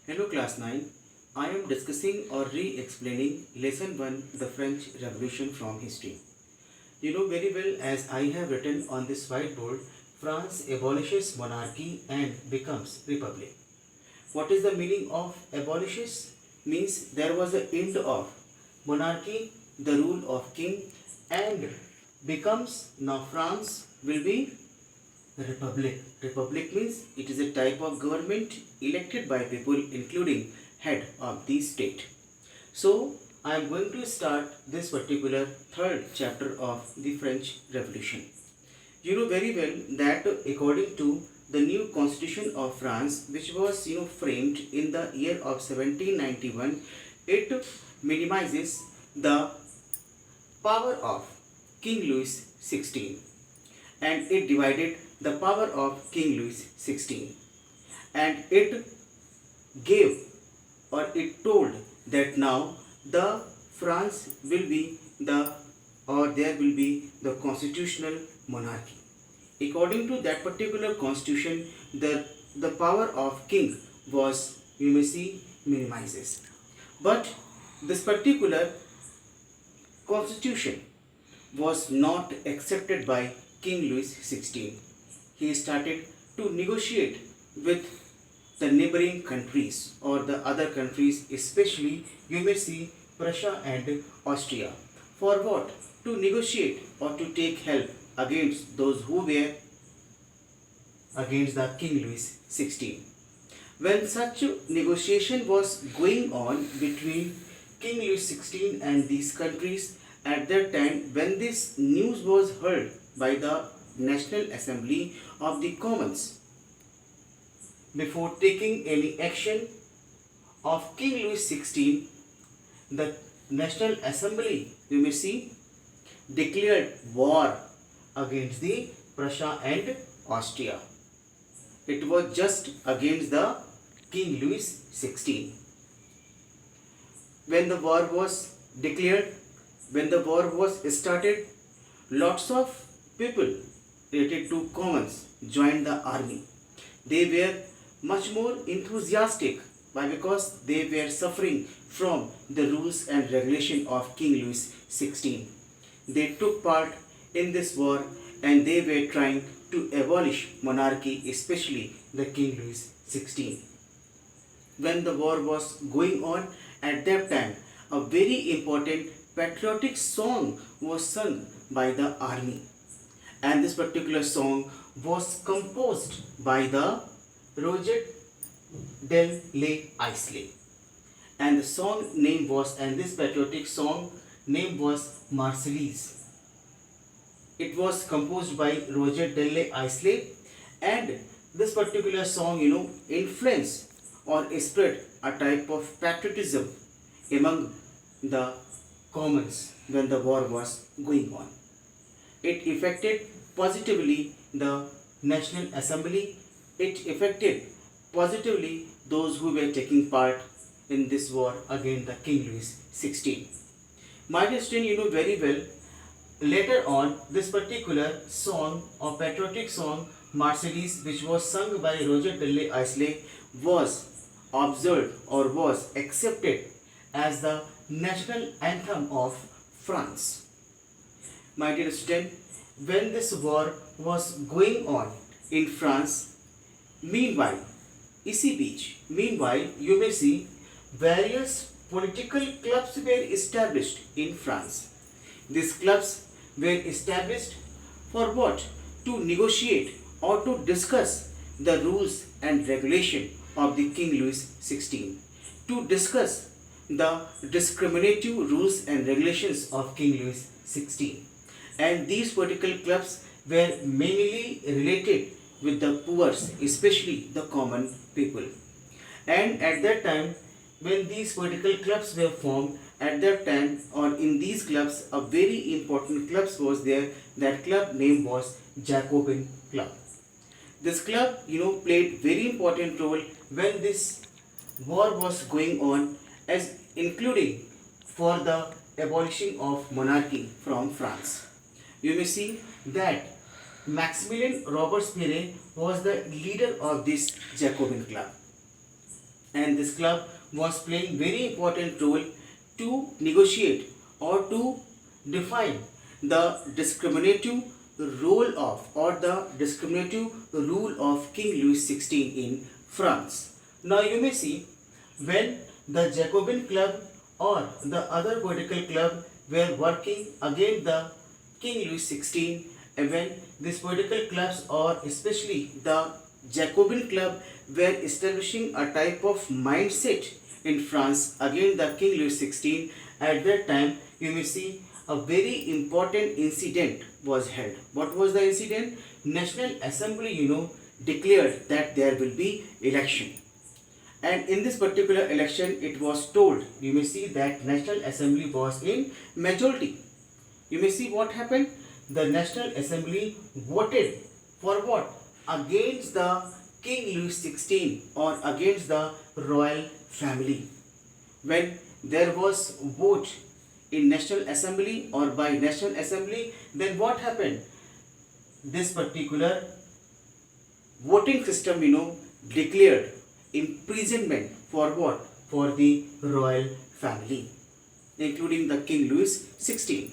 Hello class 9. I am discussing or re-explaining lesson 1 the French Revolution from history. You know very well as I have written on this whiteboard, France abolishes monarchy and becomes republic. What is the meaning of abolishes? Means there was the end of monarchy, the rule of king, and becomes now France will be the republic. Republic means it is a type of government elected by people including head of the state. So I am going to start this particular third chapter of the French Revolution. You know very well that according to the new constitution of France, which was framed in the year of 1791, it minimizes the power of King Louis XVI, and it divided the power of King Louis XVI, and it gave or it told that now the France will be the or there will be the constitutional monarchy. According to that particular constitution, the power of king was minimizes. But this particular constitution was not accepted by King Louis XVI. He started to negotiate with the neighboring countries or the other countries, especially you may see Prussia and Austria. For what? To negotiate or to take help against those who were against the King Louis XVI. When such negotiation was going on between King Louis XVI and these countries, at that time when this news was heard by the National Assembly of the Commons, before taking any action of King Louis XVI, the National Assembly, you may see, declared war against the Prussia and Austria. It was just against the King Louis XVI. When the war was declared, when the war was started, lots of people related to commons joined the army. They were much more enthusiastic. Why? Because they were suffering from the rules and regulation of King Louis XVI. They took part in this war and they were trying to abolish monarchy, especially the King Louis XVI. When the war was going on, at that time, a very important patriotic song was sung by the army. And this particular song was composed by the Roger Isle. And the song name was, and this patriotic song name was Marseillaise. It was composed by Roger Isle, and this particular song, influenced or spread a type of patriotism among the commons when the war was going on. It affected positively the National Assembly. It affected positively those who were taking part in this war against the King Louis XVI. My dear student, you know very well, later on this particular song or patriotic song Marseillaise, which was sung by Roger Isle, was observed or was accepted as the national anthem of France. My dear student, when this war was going on in France, meanwhile, you may see various political clubs were established in France. These clubs were established for what? To negotiate or to discuss the rules and regulation of the King Louis XVI, to discuss the discriminative rules and regulations of King Louis XVI. And these political clubs were mainly related with the poor, especially the common people. And at that time, when these political clubs were formed, at that time or in these clubs, a very important club was there. That club name was Jacobin Club. This club, played very important role when this war was going on, as including for the abolishing of monarchy from France. You may see that Maximilien Robespierre was the leader of this Jacobin Club. and this club was playing very important role to negotiate or to define the discriminative role of or the discriminative rule of King Louis XVI in France. Now you may see when the Jacobin club or the other political club were working against the King Louis XVI, and when these political clubs or especially the Jacobin club were establishing a type of mindset in France against the King Louis XVI, at that time you may see a very important incident was held. What was the incident? National Assembly, declared that there will be election. And in this particular election, it was told, you may see that National Assembly was in majority. You may see what happened. The National Assembly voted for what? Against the King Louis XVI or against the royal family. When there was vote in National Assembly or by National Assembly, then what happened? This particular voting system, declared imprisonment for what? For the royal family, including the King Louis XVI.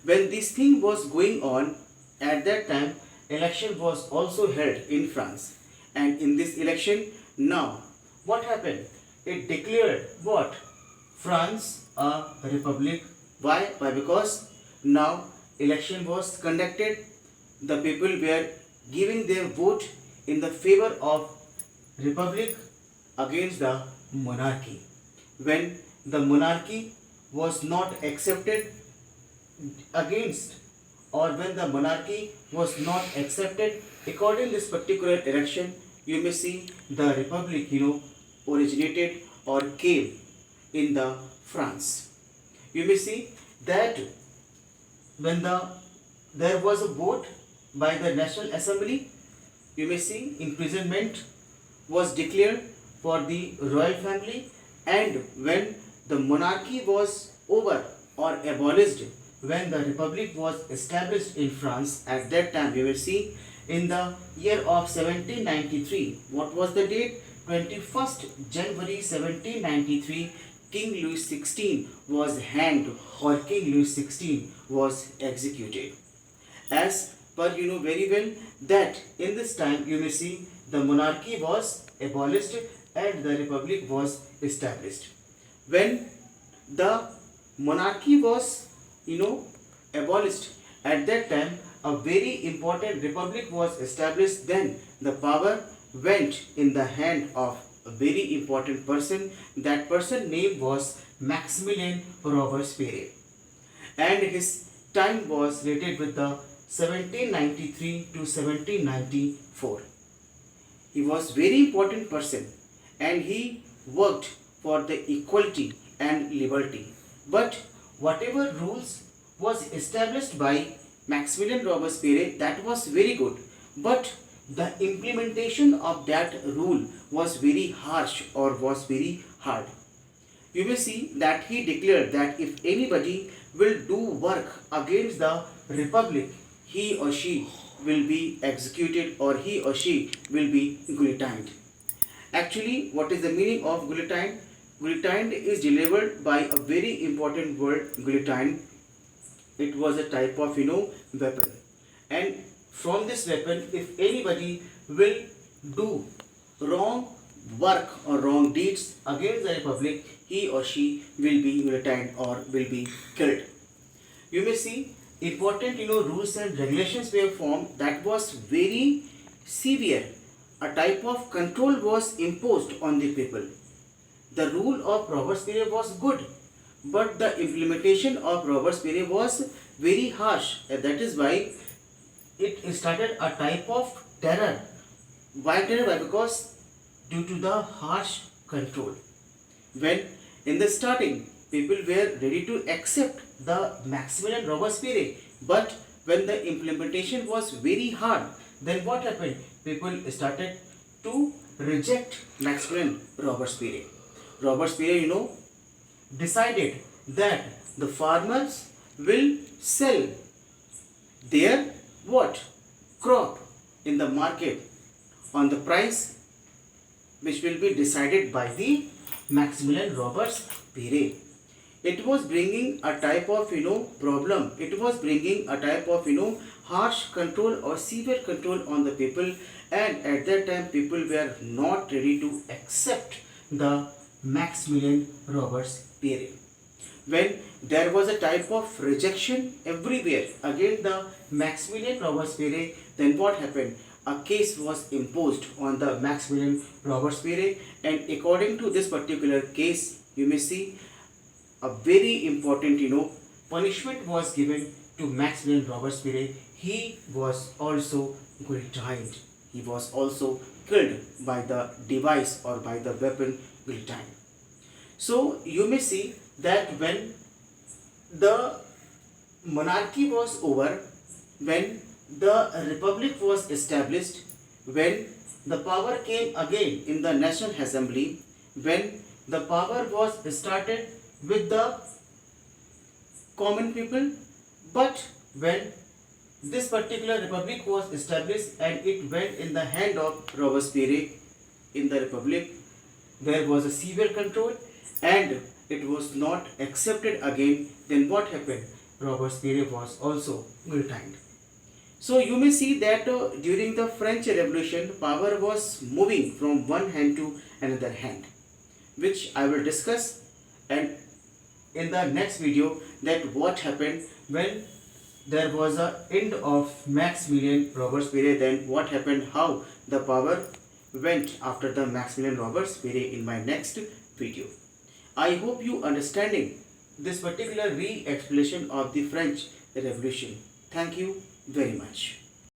When this thing was going on, at that time, election was also held in France. And in this election, now, what happened? It declared what? France a republic. Why? Why? Because now election was conducted. The people were giving their vote in the favor of republic against the monarchy. When the monarchy was not accepted against, or when the monarchy was not accepted according to this particular election, you may see the republic originated or came in the France. You may see that when there was a vote by the National Assembly, you may see imprisonment was declared for the royal family, and when the monarchy was over or abolished, when the republic was established in France, at that time you will see in the year of 1793, what was the date? 21st January 1793, King Louis XVI was hanged or King Louis XVI was executed. As per very well that in this time you may see the monarchy was abolished and the republic was established. When the monarchy was abolished, at that time a very important republic was established. Then the power went in the hand of a very important person. That person name was Maximilien Robespierre, and his time was related with the 1793 to 1794. He was very important person and he worked for the equality and liberty. But whatever rules was established by Maximilien Robespierre, that was very good. But the implementation of that rule was very harsh or was very hard. You may see that he declared that if anybody will do work against the republic, he or she will be executed or he or she will be guillotined. Actually, what is the meaning of guillotine? Guillotine is delivered by a very important word, guillotine. It was a type of weapon, and from this weapon, if anybody will do wrong work or wrong deeds against the republic, he or she will be guillotined or will be killed. You may see important rules and regulations were formed that was very severe. A type of control was imposed on the people. The rule of Robespierre was good, but the implementation of Robespierre was very harsh, and that is why it started a type of terror. Why terror? Why? Because due to the harsh control. When in the starting people were ready to accept the Maximilien Robespierre, but when the implementation was very hard, then what happened? People started to reject Maximilien Robespierre. Robespierre, decided that the farmers will sell their what? Crop in the market on the price which will be decided by the Maximilian Robespierre. It was bringing a type of problem. It was bringing a type of harsh control or severe control on the people, and at that time people were not ready to accept the Maximilian Robespierre. When there was a type of rejection everywhere against the Maximilian Robespierre, then what happened? A case was imposed on the Maximilian Robespierre, and according to this particular case, you may see a very important punishment was given to Maximilian Robespierre. He was also guillotined. He was also killed by the device or by the weapon guillotine. So you may see that when the monarchy was over, when the republic was established, when the power came again in the National Assembly, when the power was started with the common people, but when this particular republic was established and it went in the hand of Robespierre in the republic, there was a severe control and it was not accepted again. Then what happened? Robespierre was also guillotined. So you may see that during the French Revolution, power was moving from one hand to another hand, which I will discuss and in the next video, that what happened when there was a end of Maximilian Robespierre. Then what happened, how the power went after the Maximilian Robespierre in my next video. I hope you understanding this particular re-explanation of the French Revolution. Thank you very much.